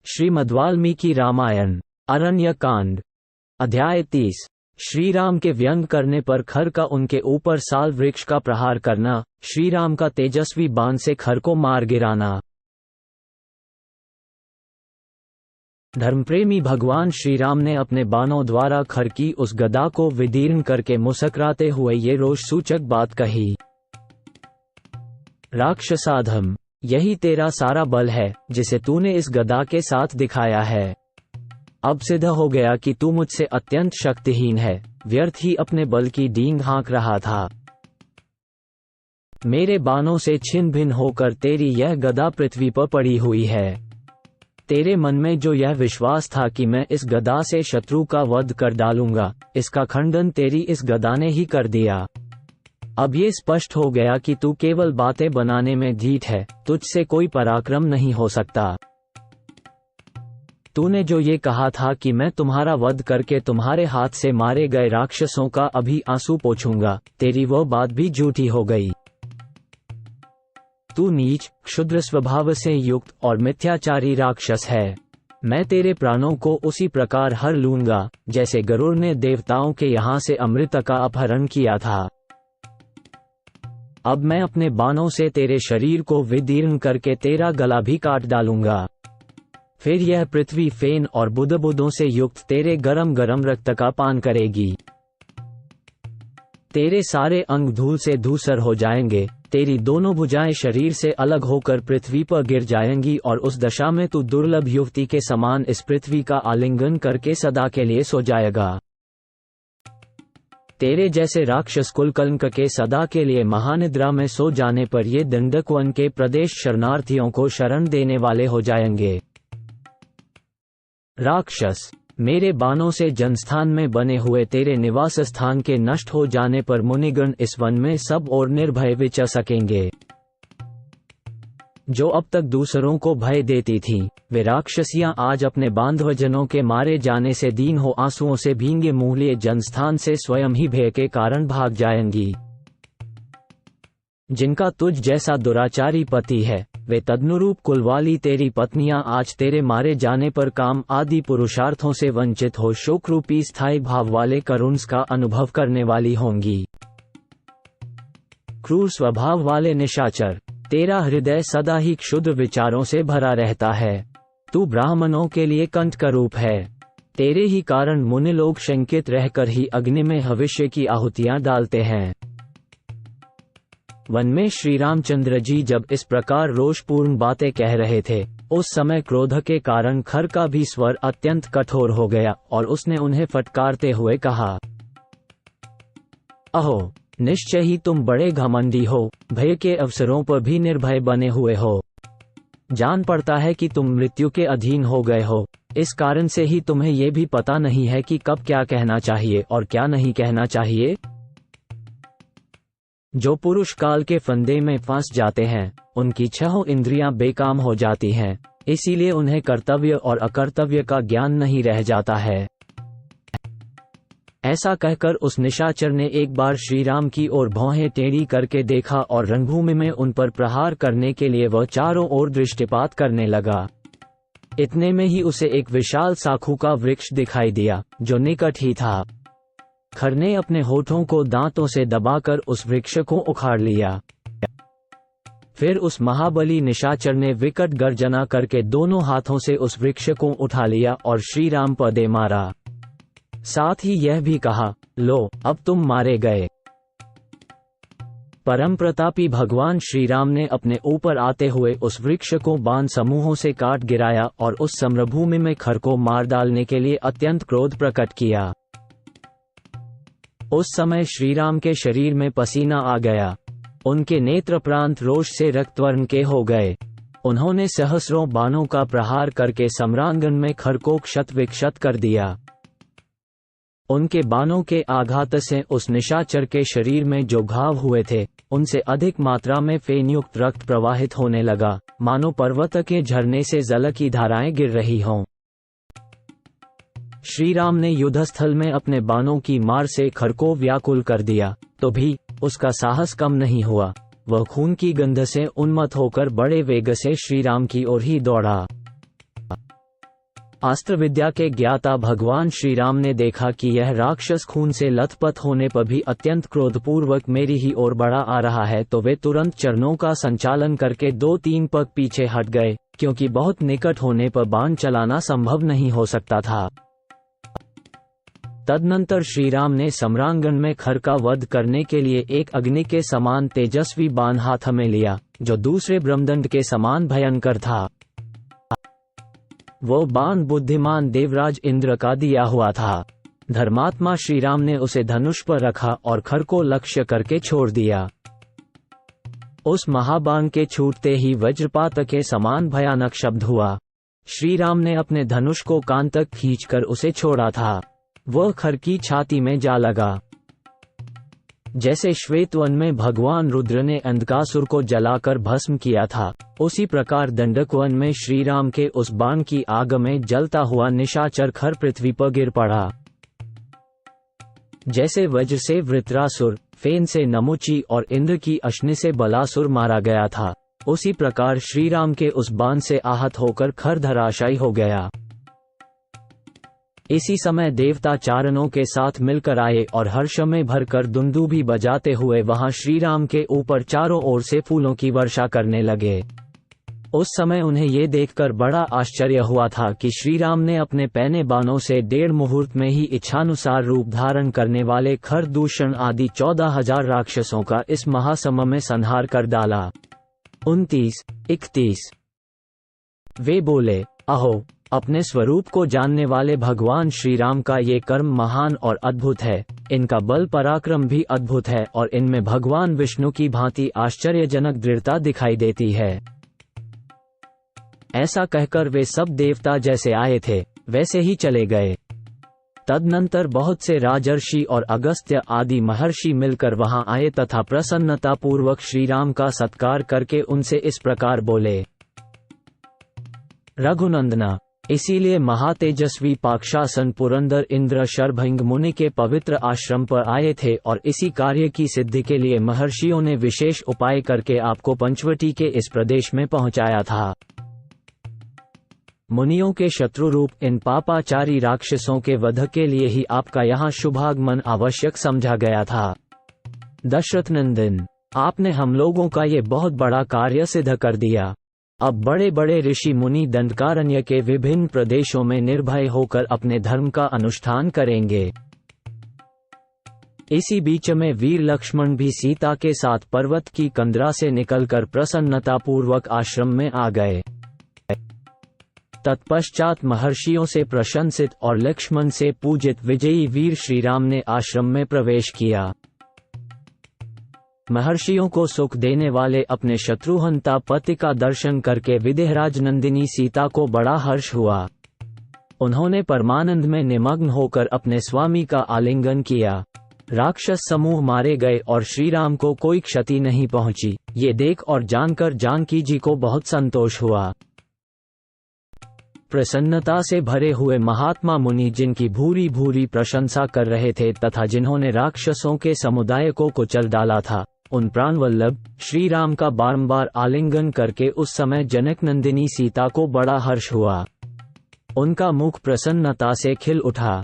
श्रीमद्वाल्मीकि रामायण अरण्य कांड अध्याय 30। श्रीराम के व्यंग करने पर खर का उनके ऊपर साल वृक्ष का प्रहार करना, श्रीराम का तेजस्वी बाण से खर को मार गिराना। धर्मप्रेमी भगवान श्रीराम ने अपने बाणों द्वारा खर की उस गदा को विदीर्ण करके मुस्कुराते हुए ये रोष सूचक बात कही। राक्षसाधम, यही तेरा सारा बल है जिसे तूने इस गदा के साथ दिखाया है। अब सिद्ध हो गया कि तू मुझसे अत्यंत शक्तिहीन है, व्यर्थ ही अपने बल की डींग हाँक रहा था। मेरे बाणों से छिन्न भिन्न होकर तेरी यह गदा पृथ्वी पर पड़ी हुई है। तेरे मन में जो यह विश्वास था कि मैं इस गदा से शत्रु का वध कर डालूंगा, इसका खंडन तेरी इस गदा ने ही कर दिया। अब ये स्पष्ट हो गया कि तू केवल बातें बनाने में ढीठ है, तुझसे कोई पराक्रम नहीं हो सकता। तूने जो ये कहा था कि मैं तुम्हारा वध करके तुम्हारे हाथ से मारे गए राक्षसों का अभी आंसू पोंछूंगा, तेरी वो बात भी झूठी हो गई। तू नीच, क्षुद्र स्वभाव से युक्त और मिथ्याचारी राक्षस है। मैं तेरे प्राणों को उसी प्रकार हर लूंगा जैसे गरुड़ ने देवताओं के यहाँ से अमृत का अपहरण किया था। अब मैं अपने बाणों से तेरे शरीर को विदीर्ण करके तेरा गला भी काट डालूंगा। फिर यह पृथ्वी फेन और बुदबुदों से युक्त तेरे गरम गरम रक्त का पान करेगी। तेरे सारे अंग धूल से धूसर हो जाएंगे, तेरी दोनों भुजाएं शरीर से अलग होकर पृथ्वी पर गिर जाएंगी और उस दशा में तू दुर्लभ युवती के समान इस पृथ्वी का आलिंगन करके सदा के लिए सो जाएगा। तेरे जैसे राक्षस कुलकलंक के सदा के लिए महानिद्रा में सो जाने पर ये दंडकवन के प्रदेश शरणार्थियों को शरण देने वाले हो जाएंगे। राक्षस, मेरे बाणों से जनस्थान में बने हुए तेरे निवास स्थान के नष्ट हो जाने पर मुनिगण इस वन में सब और निर्भय विचर सकेंगे। जो अब तक दूसरों को भय देती थीं, वे राक्षसियां आज अपने बांधवजनों के मारे जाने से दीन हो आंसुओं से भींगे मुंह लिए जनस्थान से स्वयं ही भय के कारण भाग जाएंगी। जिनका तुझ जैसा दुराचारी पति है, वे तदनुरूप कुलवाली तेरी पत्नियां आज तेरे मारे जाने पर काम आदि पुरुषार्थों से वंचित हो शोकरूपी स्थायी भाव वाले करुण का अनुभव करने वाली होंगी। क्रूर स्वभाव वाले निशाचर, तेरा हृदय सदा ही क्षुद्र विचारों से भरा रहता है। तू ब्राह्मणों के लिए कंठ का रूप है। तेरे ही कारण मुनि लोग शंकित रहकर ही अग्नि में भविष्य की आहुतियां डालते हैं। वन में श्री रामचंद्र जी जब इस प्रकार रोषपूर्ण बातें कह रहे थे, उस समय क्रोध के कारण खर का भी स्वर अत्यंत कठोर हो गया और उसने उन्हें फटकारते हुए कहा, अहो, निश्चय ही तुम बड़े घमंडी हो, भय के अवसरों पर भी निर्भय बने हुए हो। जान पड़ता है कि तुम मृत्यु के अधीन हो गए हो, इस कारण से ही तुम्हें ये भी पता नहीं है कि कब क्या कहना चाहिए और क्या नहीं कहना चाहिए। जो पुरुष काल के फंदे में फंस जाते हैं, उनकी छहों इंद्रियां बेकाम हो जाती हैं, इसीलिए उन्हें कर्तव्य और अकर्तव्य का ज्ञान नहीं रह जाता है। ऐसा कहकर उस निशाचर ने एक बार श्रीराम की ओर भौहें टेढ़ी करके देखा और रणभूमि में उन पर प्रहार करने के लिए वह चारों ओर दृष्टिपात करने लगा। इतने में ही उसे एक विशाल साखू का वृक्ष दिखाई दिया, जो निकट ही था। खर ने अपने होठों को दांतों से दबाकर उस वृक्ष को उखाड़ लिया। फिर उस महाबली निशाचर ने विकट गर्जना करके दोनों हाथों से उस वृक्ष को उठा लिया और श्रीराम पर दे मारा। साथ ही यह भी कहा, लो, अब तुम मारे गए। परम प्रतापी भगवान श्रीराम ने अपने ऊपर आते हुए उस वृक्ष को बाण समूहों से काट गिराया और उस सम्रभूमि में खर को मार डालने के लिए अत्यंत क्रोध प्रकट किया। उस समय श्रीराम के शरीर में पसीना आ गया। उनके नेत्र प्रांत रोष से रक्तवर्ण के हो गए। उन्होंने सहस्रों बाणों का प्रहार करके सम्रांगण में खर को क्षत विक्षत कर दिया। उनके बाणों के आघात से उस निशाचर के शरीर में जो घाव हुए थे, उनसे अधिक मात्रा में फेनयुक्त रक्त प्रवाहित होने लगा, मानो पर्वत के झरने से जल की धाराएं गिर रही हों। श्रीराम ने युद्धस्थल में अपने बाणों की मार से खर को व्याकुल कर दिया, तो भी उसका साहस कम नहीं हुआ। वह खून की गंध से उन्मत्त होकर बड़े वेग से श्रीराम की ओर ही दौड़ा। अस्त्र विद्या के ज्ञाता भगवान श्री राम ने देखा कि यह राक्षस खून से लथपथ होने पर भी अत्यंत क्रोधपूर्वक मेरी ही ओर बढ़ा आ रहा है, तो वे तुरंत चरणों का संचालन करके 2-3 पग पीछे हट गए, क्योंकि बहुत निकट होने पर बाण चलाना संभव नहीं हो सकता था। तदनंतर श्री राम ने सम्रांगण में खर का वध करने के लिए एक अग्नि के समान तेजस्वी बाण हाथ में लिया, जो दूसरे ब्रह्मदंड के समान भयंकर था। वो बाण बुद्धिमान देवराज इंद्र का दिया हुआ था। धर्मात्मा श्री राम ने उसे धनुष पर रखा और खर को लक्ष्य करके छोड़ दिया। उस महाबाण के छूटते ही वज्रपात के समान भयानक शब्द हुआ। श्री राम ने अपने धनुष को कान तक खींचकर उसे छोड़ा था। वह खर की छाती में जा लगा। जैसे श्वेतवन में भगवान रुद्र ने अंधकासुर को जलाकर भस्म किया था, उसी प्रकार दंडकवन में श्री राम के उस बाण की आग में जलता हुआ निशाचर खर पृथ्वी पर गिर पड़ा। जैसे वज्र से वृत्रासुर, फेन से नमुची और इंद्र की अश्नि से बलासुर मारा गया था, उसी प्रकार श्री राम के उस बाण से आहत होकर खर धराशायी हो गया। इसी समय देवता चारणों के साथ मिलकर आए और हर्ष में भरकर दुंदुभी बजाते हुए वहां श्री राम के ऊपर चारों ओर से फूलों की वर्षा करने लगे। उस समय उन्हें ये देखकर बड़ा आश्चर्य हुआ था कि श्री राम ने अपने पैने बाणों से 1.5 मुहूर्त में ही इच्छानुसार रूप धारण करने वाले खर, दूषण आदि 14,000 राक्षसों का इस महासम में संहार कर डाला। 29-31 वे बोले, अहो, अपने स्वरूप को जानने वाले भगवान श्री राम का ये कर्म महान और अद्भुत है। इनका बल पराक्रम भी अद्भुत है और इनमें भगवान विष्णु की भांति आश्चर्यजनक दृढ़ता दिखाई देती है। ऐसा कहकर वे सब देवता जैसे आए थे वैसे ही चले गए। तदनंतर बहुत से राजर्षि और अगस्त्य आदि महर्षि मिलकर वहां आए तथा प्रसन्नता पूर्वक श्री राम का सत्कार करके उनसे इस प्रकार बोले, रघुनंदना, इसीलिए महातेजस्वी पाक्षासन पुरंदर इंद्र शरभंग मुनि के पवित्र आश्रम पर आए थे और इसी कार्य की सिद्धि के लिए महर्षियों ने विशेष उपाय करके आपको पंचवटी के इस प्रदेश में पहुंचाया था। मुनियों के शत्रु रूप इन पापाचारी राक्षसों के वध के लिए ही आपका यहाँ शुभागमन आवश्यक समझा गया था। दशरथ नंदन, आपने हम लोगों का ये बहुत बड़ा कार्य सिद्ध कर दिया। अब बड़े बड़े ऋषि मुनि दंडकारण्य के विभिन्न प्रदेशों में निर्भय होकर अपने धर्म का अनुष्ठान करेंगे। इसी बीच में वीर लक्ष्मण भी सीता के साथ पर्वत की कंदरा से निकलकर प्रसन्नतापूर्वक आश्रम में आ गए। तत्पश्चात महर्षियों से प्रशंसित और लक्ष्मण से पूजित विजयी वीर श्रीराम ने आश्रम में प्रवेश किया। महर्षियों को सुख देने वाले अपने शत्रुहंता पति का दर्शन करके विदेहराज नंदिनी सीता को बड़ा हर्ष हुआ। उन्होंने परमानंद में निमग्न होकर अपने स्वामी का आलिंगन किया। राक्षस समूह मारे गए और श्रीराम को कोई क्षति नहीं पहुंची। ये देख और जानकर जानकी जी को बहुत संतोष हुआ। प्रसन्नता से भरे हुए महात्मा मुनि जिनकी भूरी भूरी प्रशंसा कर रहे थे तथा जिन्होंने राक्षसों के समुदाय को कुचल डाला था, उन प्राणवल्लभ श्री राम का बारंबार आलिंगन करके उस समय जनक नंदिनी सीता को बड़ा हर्ष हुआ। उनका मुख प्रसन्नता से खिल उठा।